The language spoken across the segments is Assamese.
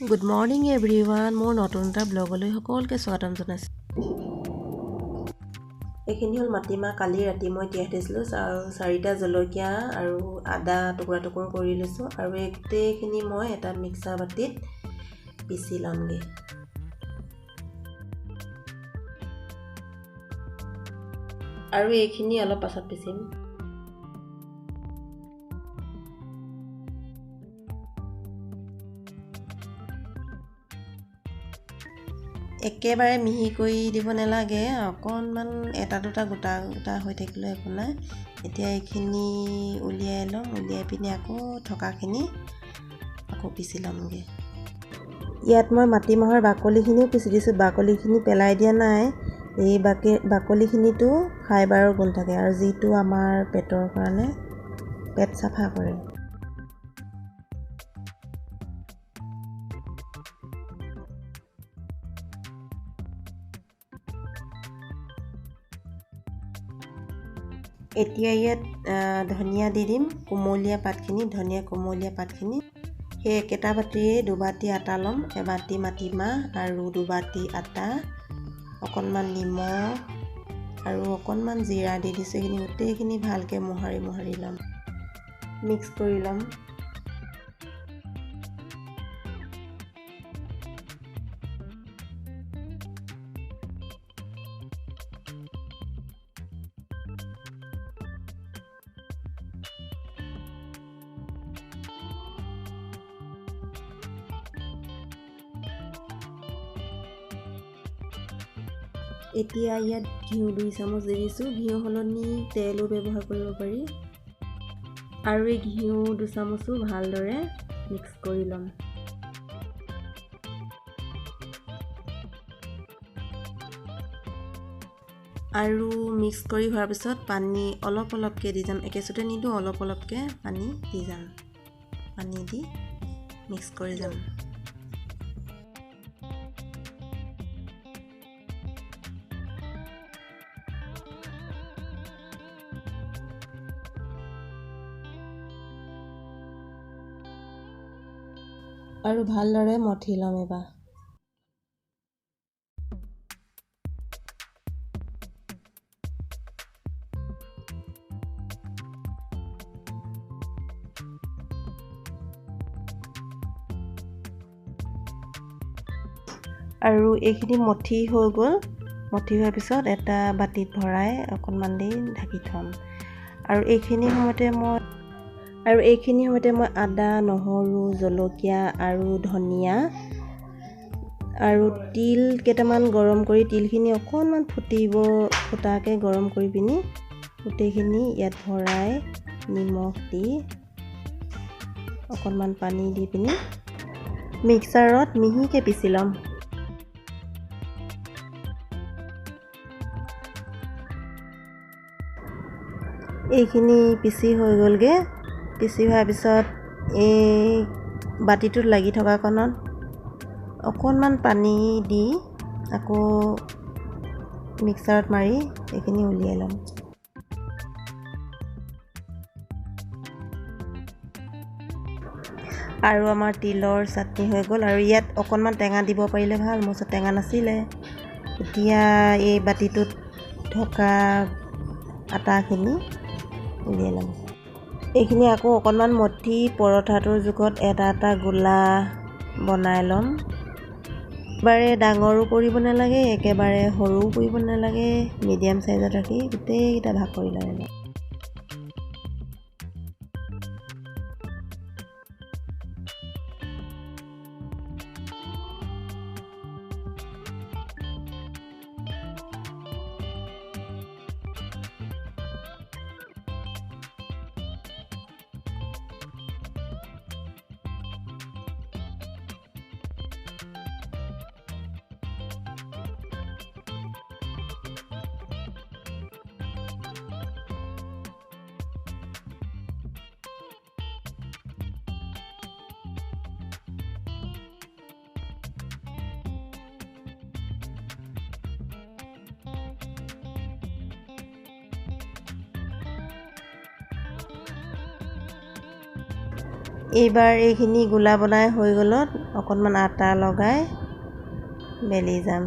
Good morning everyone. মোৰ নতুন এটা ব্লগলৈ সকলোকে স্বাগতম জনাইছোঁ। এইখিনি হ'ল মাটিমাহ কালি ৰাতি মই তিয়াই থৈছিলোঁ আৰু 4টা জলকীয়া আৰু আদা টুকুৰা টুকুৰ কৰি লৈছোঁ আৰু এই গোটেইখিনি মই এটা মিক্সাৰ বাটিত পিচি লমগে। আৰু এইখিনি অলপ পাছত পিচিম। একেবাৰে মিহি কৰি দিব নালাগে, অকণমান এটা দুটা গোটা গোটা হৈ থাকিলে একো নাই। এতিয়া এইখিনি উলিয়াই ল'ম, উলিয়াই পিনে আকৌ থকাখিনি আকৌ পিচি ল'মগৈ। ইয়াত মই মাটিমাহৰ বাকলিখিনিও পিচি দিছোঁ, বাকলিখিনি পেলাই দিয়া নাই। এই বাকলিখিনিতো ফাইবাৰৰ গুণ থাকে আৰু যিটো আমাৰ পেটৰ কাৰণে পেট চাফা কৰে। এতিয়া ইয়াত ধনিয়া দি দিম, কোমলীয়া পাতখিনি, ধনিয়া কোমলীয়া পাতখিনি। সেই একেটা বাতিৰে 2 বাটি আটা ল'ম, এবাটি মাটিমাহ আৰু 2 বাটি আটা, অকণমান নিমখ আৰু অকণমান জিৰা দি দিছোঁ। এইখিনি গোটেইখিনি ভালকৈ মোহাৰি ল'ম, মিক্স কৰি ল'ম। এতিয়া ইয়াত ঘিউ 2 চামুচ দি দিছোঁ, ঘিউ সলনি তেলো ব্যৱহাৰ কৰিব পাৰি। আৰু এই ঘিউ 2 চামুচো ভালদৰে মিক্স কৰি ল'ম। আৰু মিক্স কৰি হোৱাৰ পিছত পানী অলপ অলপকৈ দি যাম, একেচোতে নিদিওঁ, অলপ অলপকৈ পানী দি যাম। পানী দি মিক্স কৰি যাম। আৰু ভালদৰে মঠি ল'ম এবাৰ। আৰু এইখিনি মঠি হৈ গ'ল। মঠি হোৱাৰ পিছত এটা বাটিত ভৰাই অকণমান দেৰি ঢাকি থ'ম। আৰু এইখিনি সময়তে মই আদা, নহৰু, জলকীয়া আৰু ধনিয়া আৰু তিল কেইটামান গৰম কৰি, তিলখিনি অকণমান ফুটাকৈ গৰম কৰি পিনি গোটেইখিনি ইয়াত ভৰাই নিমখ দি অকণমান পানী দি পিনি মিক্সাৰত মিহিকৈ পিচি ল'ম। এইখিনি পিচি হৈ গ'লগৈ। পিচি হোৱাৰ পিছত এই বাতিটোত লাগি থকাকণত অকণমান পানী দি আকৌ মিক্সাৰত মাৰি এইখিনি উলিয়াই ল'ম। আৰু আমাৰ তিলৰ চাটনি হৈ গ'ল। আৰু ইয়াত অকণমান টেঙা দিব পাৰিলে ভাল, মোৰ ওচৰত টেঙা নাছিলে। এতিয়া এই বাতিটোত থকা আটাখিনি উলিয়াই ল'ম। এইখিনি আকৌ অকণমান মঠি পৰঠাটোৰ জোখত এটা গোলা বনাই ল'ম। একেবাৰে ডাঙৰো কৰিব নালাগে, একেবাৰে সৰুও কৰিব নালাগে, মিডিয়াম চাইজত ৰাখি গোটেইকেইটা ভাগ কৰি ল'ম। এইবাৰ এইখিনি গোলা বনাই হৈ গ'লত অকণমান আটা লগাই বেলি যাম।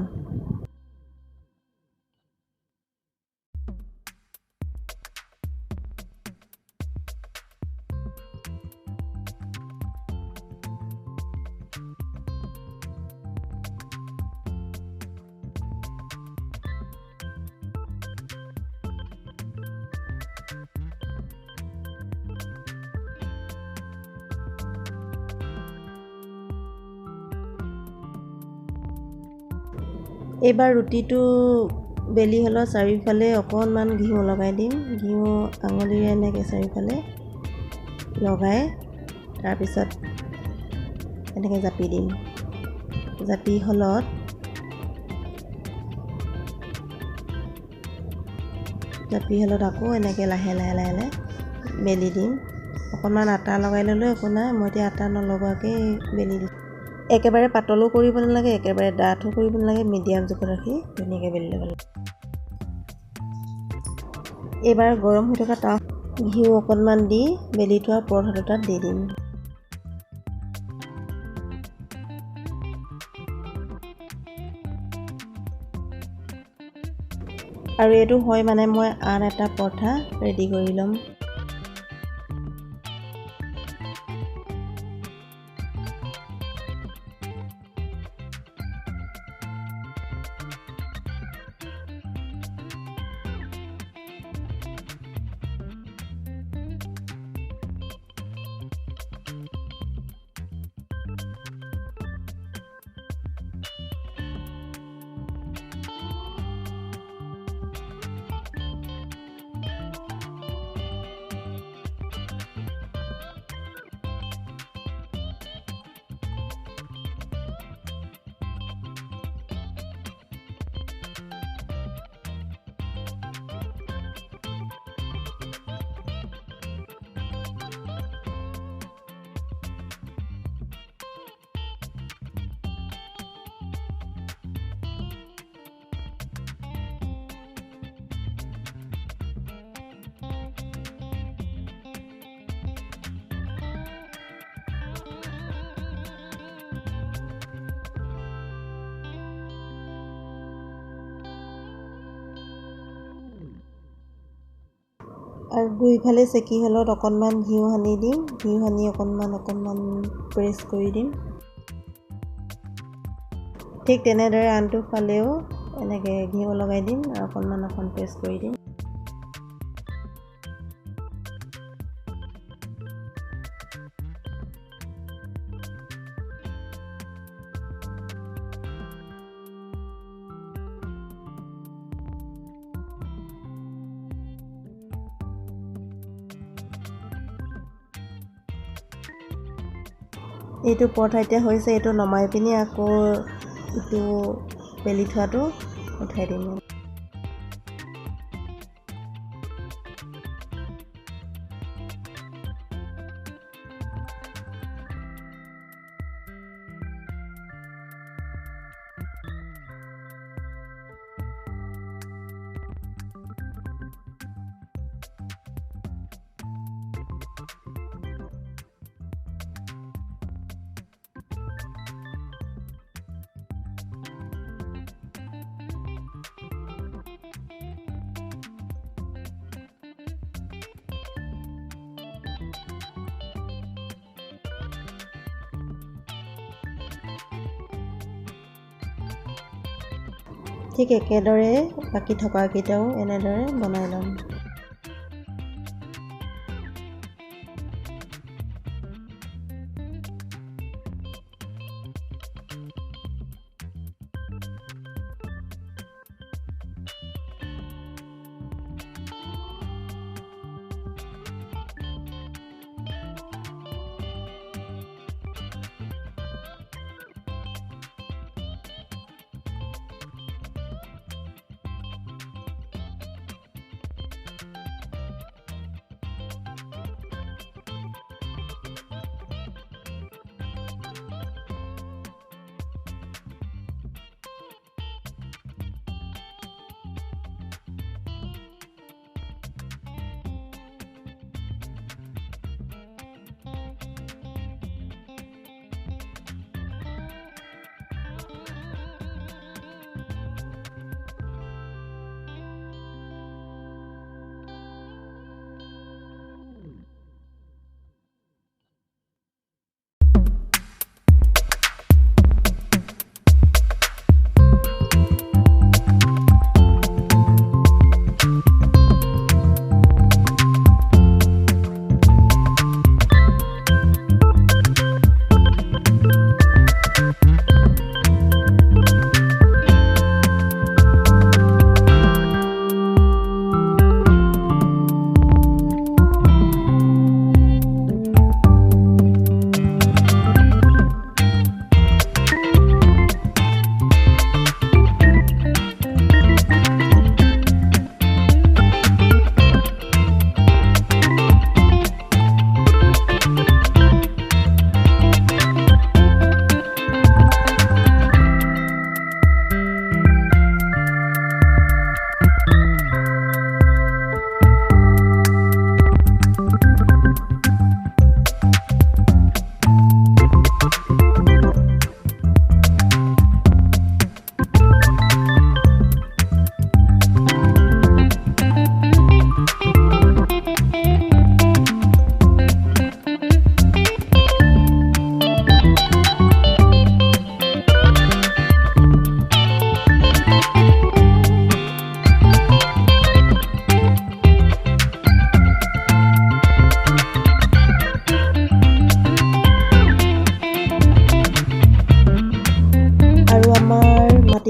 এইবাৰ ৰুটিটো বেলি হ'লত চাৰিওফালে অকণমান ঘিউ লগাই দিম। ঘিউ আঙুলিৰে এনেকৈ চাৰিওফালে লগাই তাৰপিছত এনেকৈ জাপি দিম। জাপি হ'লত আকৌ এনেকৈ লাহে লাহে বেলি দিম। অকণমান আটা লগাই ল'লেও একো নাই, মই এতিয়া আটা নলগোৱাকৈ বেলি দিম। একেবাৰে পাতলো কৰিব নালাগে, একেবাৰে ডাঠো কৰিব নালাগে, মিডিয়াম জোখত ৰাখি ধুনীয়াকৈ বেলি ল'ব লাগে। এইবাৰ গৰম হৈ থকা তাৱা ঘিউ অকণমান দি বেলি থোৱা পৰঠা দুটাত দি দিম। আৰু এইটো হয় মানে মই আন এটা পৰঠা ৰেডি কৰি ল'ম। আৰু দুইফালে চেকি হ'লত অকণমান ঘিউ সানি দিম। ঘিউ সানি অকণমান প্ৰেছ কৰি দিম। ঠিক তেনেদৰে আনটো ফালেও এনেকৈ ঘিউ লগাই দিম আৰু অকণমান প্ৰেছ কৰি দিম। এইটো পৰঠা এতিয়া হৈছে, এইটো নমাই পিনি আকৌ ইটো বেলি থোৱাটো উঠাই দিম। ঠিক একেদৰে বাকী থকাকেইটাও এনেদৰে বনাই ল'ম।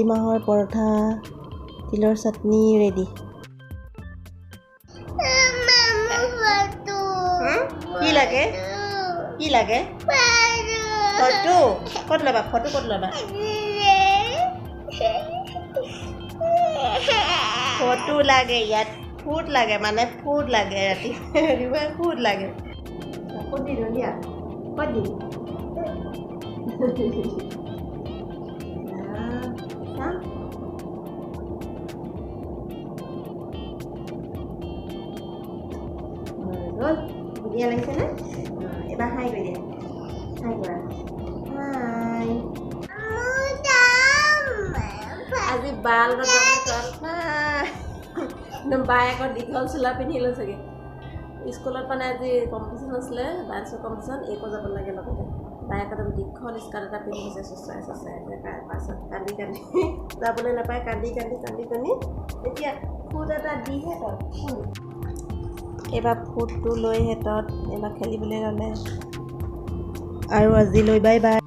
মাটিমাহৰ পৰঠা তিলৰ চাটনি ৰেডি। কি লাগে কি লাগে ফটো ক'ত ল'বা ফটো ক'ত ল'বা ফটো লাগে ইয়াত ফুড লাগে মানে ফুড লাগে ৰাতিপুৱা ফুড লাগে ক'ত দিলোঁ দিয়া ক'ত দিলোঁ ধুনীয়া লাগিছেনে এবাৰ হাই কৰি দিয়া হাই কৰা হাই আজি বাল বাই আকৌ দীঘল চোলা পিন্ধিলোঁ চাগে স্কুলত মানে আজি কম্পিটিশ্যন আছিলে ডান্সৰ কম্পিটিশ্যন এইকো যাব লাগে লগতে বাই একদম দীঘল স্কাৰ্ট এটা পিন্ধিছে চচাই পাছত কান্দি কান্দি যাবলৈ নাপায় কান্দি এতিয়া ফুড এটা দিহে তত এইবাৰ ফুডটো লৈ হেতত এইবাৰ খেলিবলৈ ল'লে আৰু আজিলৈ বাই বাই।